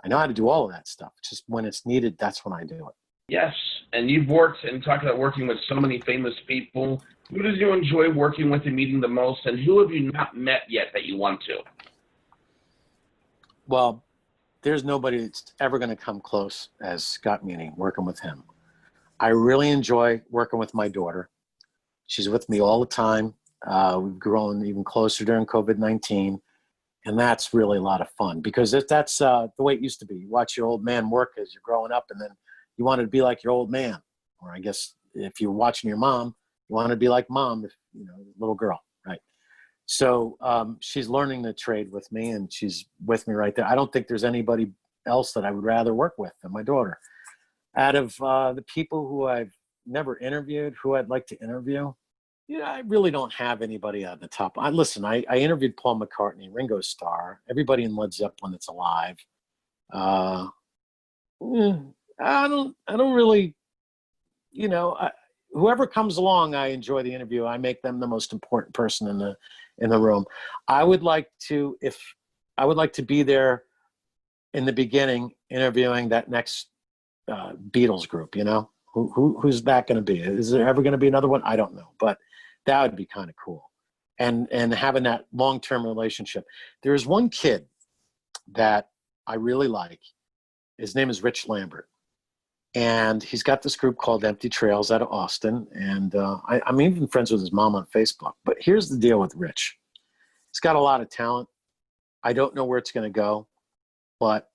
I know how to do all of that stuff. Just when it's needed, that's when I do it. Yes, and you've worked and talked about working with so many famous people. Who does you enjoy working with and meeting the most, and who have you not met yet that you want to? Well, there's nobody that's ever going to come close as Scott Meany, working with him. I really enjoy working with my daughter. She's with me all the time. We've grown even closer during COVID-19, and that's really a lot of fun, because that's the way it used to be. You watch your old man work as you're growing up, and then you wanted to be like your old man. Or I guess if you're watching your mom, you want to be like mom, if little girl, right? So she's learning the trade with me, and she's with me right there. I don't think there's anybody else that I would rather work with than my daughter. Out of the people who I've never interviewed, who I'd like to interview, I really don't have anybody at the top. I interviewed Paul McCartney, Ringo Starr, everybody in Led Zeppelin that's alive. I don't really, whoever comes along, I enjoy the interview. I make them the most important person in the room. I would like to be there in the beginning, interviewing that next Beatles group. Who's that going to be? Is there ever going to be another one? I don't know, but that would be kind of cool. And having that long-term relationship. There's one kid that I really like. His name is Rich Lambert. And he's got this group called Empty Trails out of Austin. And I'm even friends with his mom on Facebook. But here's the deal with Rich. He's got a lot of talent. I don't know where it's going to go, but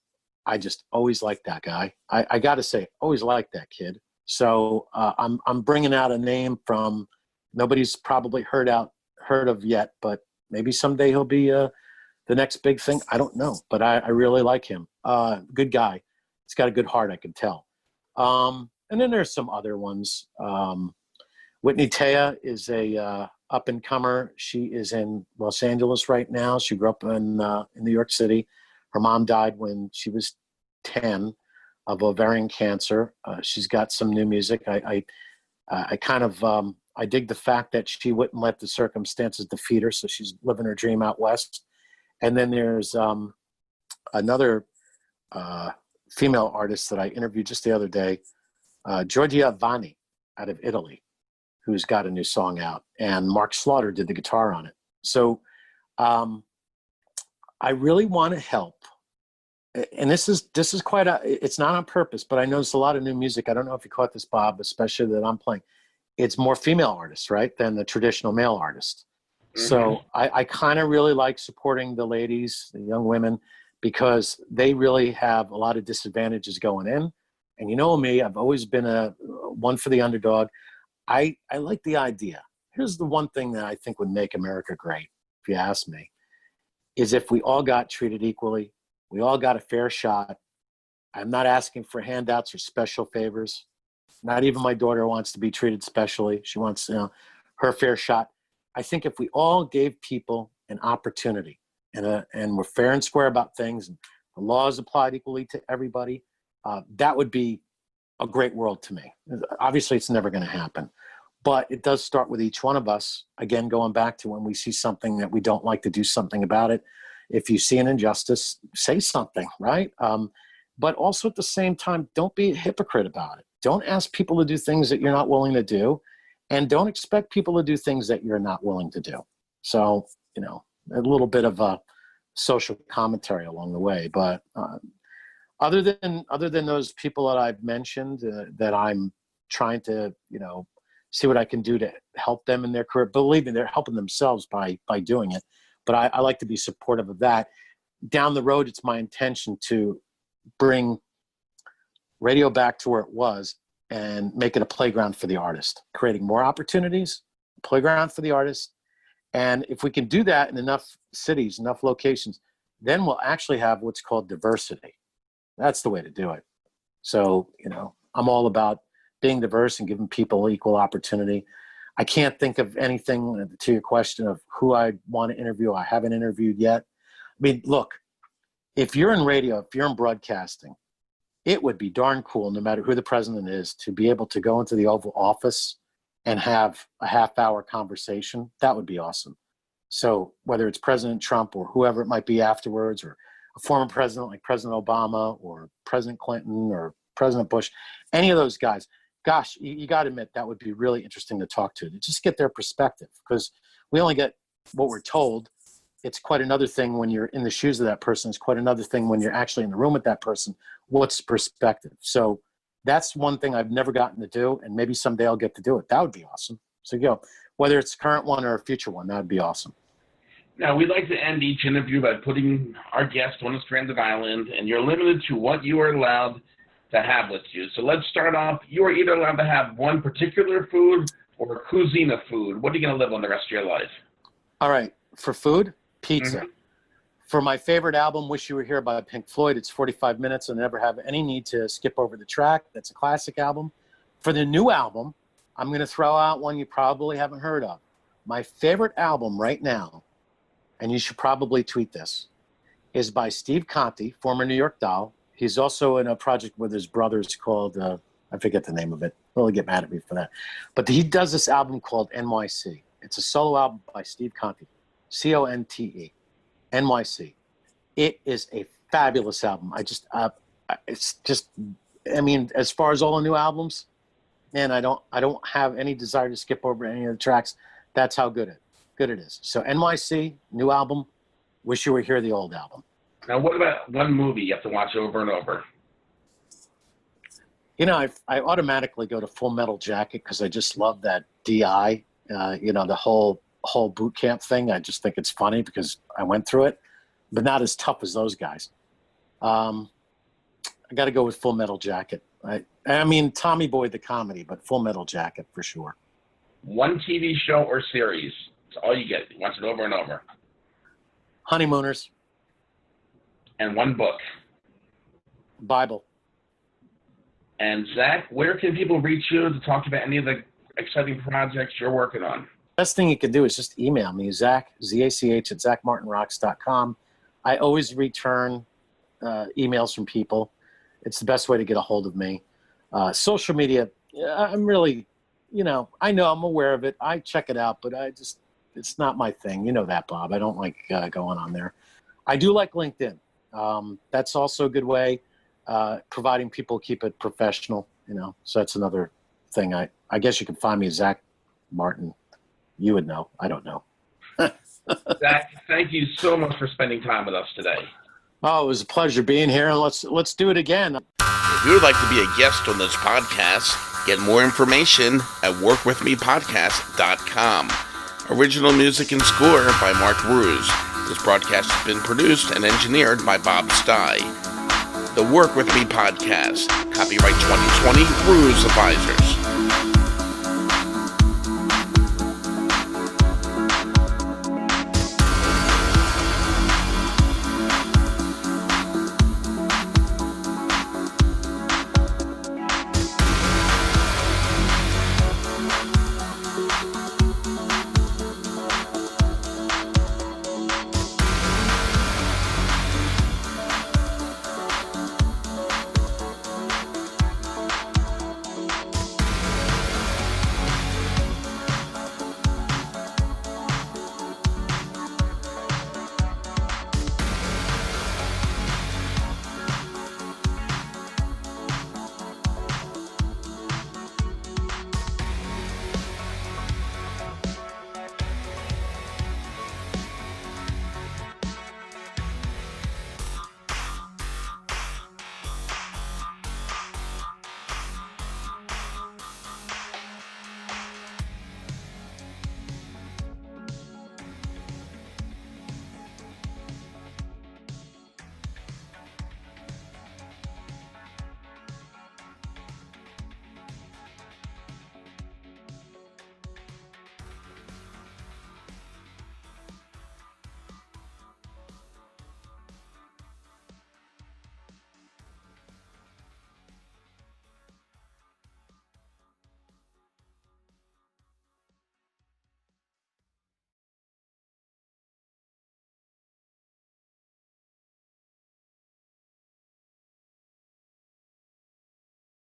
I just always liked that guy. I got to say, always liked that kid. So I'm bringing out a name from nobody's probably heard of yet, but maybe someday he'll be the next big thing. I don't know, but I really like him. Good guy. He's got a good heart, I can tell. And then there's some other ones. Whitney Tea is a up and comer. She is in Los Angeles right now. She grew up in New York City. Her mom died when she was 10 of ovarian cancer. She's got some new music. I kind of I dig the fact that she wouldn't let the circumstances defeat her, so she's living her dream out west. And then there's another female artist that I interviewed just the other day, Giorgia Vanni out of Italy, who's got a new song out, and Mark Slaughter did the guitar on it. So I really want to help. And this is quite it's not on purpose, but I noticed a lot of new music. I don't know if you caught this, Bob, especially that I'm playing. It's more female artists, right, than the traditional male artists. Mm-hmm. So I kind of really like supporting the ladies, the young women, because they really have a lot of disadvantages going in. And you know me, I've always been one for the underdog. I like the idea. Here's the one thing that I think would make America great, if you ask me, is if we all got treated equally. We all got a fair shot. I'm not asking for handouts or special favors. Not even my daughter wants to be treated specially. She wants, her fair shot. I think if we all gave people an opportunity and we're fair and square about things, and the laws applied equally to everybody, that would be a great world to me. Obviously, it's never going to happen. But it does start with each one of us. Again, going back to when we see something that we don't like, to do something about it. If you see an injustice, say something, right? But also at the same time, don't be a hypocrite about it. Don't ask people to do things that you're not willing to do. And don't expect people to do things that you're not willing to do. So, a little bit of a social commentary along the way. But other than those people that I've mentioned, that I'm trying to, see what I can do to help them in their career. Believe me, they're helping themselves by doing it. But I like to be supportive of that. Down the road, it's my intention to bring radio back to where it was and make it a playground for the artist, creating more opportunities, playground for the artist. And if we can do that in enough cities, enough locations, then we'll actually have what's called diversity. That's the way to do it. So, I'm all about being diverse and giving people equal opportunity. I can't think of anything to your question of who I want to interview. I haven't interviewed yet. I mean, look, if you're in radio, if you're in broadcasting, it would be darn cool, no matter who the president is, to be able to go into the Oval Office and have a half-hour conversation. That would be awesome. So whether it's President Trump or whoever it might be afterwards, or a former president like President Obama or President Clinton or President Bush, any of those guys, gosh, you got to admit that would be really interesting to talk to just get their perspective, because we only get what we're told. It's quite another thing when you're in the shoes of that person. It's quite another thing when you're actually in the room with that person. What's perspective? So that's one thing I've never gotten to do, and maybe someday I'll get to do it. That would be awesome. So, whether it's a current one or a future one, that would be awesome. Now, we'd like to end each interview by putting our guest on a stranded island, and you're limited to what you are allowed to have with you. So let's start off. You are either allowed to have one particular food or a cuisine of food. What are you going to live on the rest of your life? All right. For food, pizza. Mm-hmm. For my favorite album, Wish You Were Here by Pink Floyd, it's 45 minutes and never have any need to skip over the track. That's a classic album. For the new album, I'm going to throw out one you probably haven't heard of. My favorite album right now, and you should probably tweet this, is by Steve Conte, former New York Doll. He's also in a project with his brothers called, I forget the name of it. They'll get mad at me for that. But he does this album called NYC. It's a solo album by Steve Conte, C-O-N-T-E, NYC. It is a fabulous album. I mean, as far as all the new albums, man, I don't have any desire to skip over any of the tracks. That's how good it is. So NYC, new album, Wish You Were Here, the old album. Now, what about one movie you have to watch over and over? I automatically go to Full Metal Jacket because I just love that DI, the whole boot camp thing. I just think it's funny because I went through it. but not as tough as those guys. I got to go with Full Metal Jacket. I mean, Tommy Boy the comedy, but Full Metal Jacket for sure. One TV show or series. It's all you get. You watch it over and over. Honeymooners. And one book. Bible. And Zach, where can people reach you to talk about any of the exciting projects you're working on? Best thing you can do is just email me, Zach, Z-A-C-H at ZachMartinRocks.com. I always return emails from people. It's the best way to get a hold of me. Social media, I'm really, I know I'm aware of it. I check it out, but it's not my thing. You know that, Bob. I don't like going on there. I do like LinkedIn. That's also a good way, providing people keep it professional, so that's another thing. I guess you can find me, Zack Martin. You would know. I don't know. Zach, thank you so much for spending time with us today. Oh, it was a pleasure being here, and let's do it again. If you would like to be a guest on this podcast, get more information at workwithmepodcast.com. Original music and score by Mark Ruse. This broadcast has been produced and engineered by Bob Stye. The Work With Me Podcast. Copyright 2020, Ruse Advisors.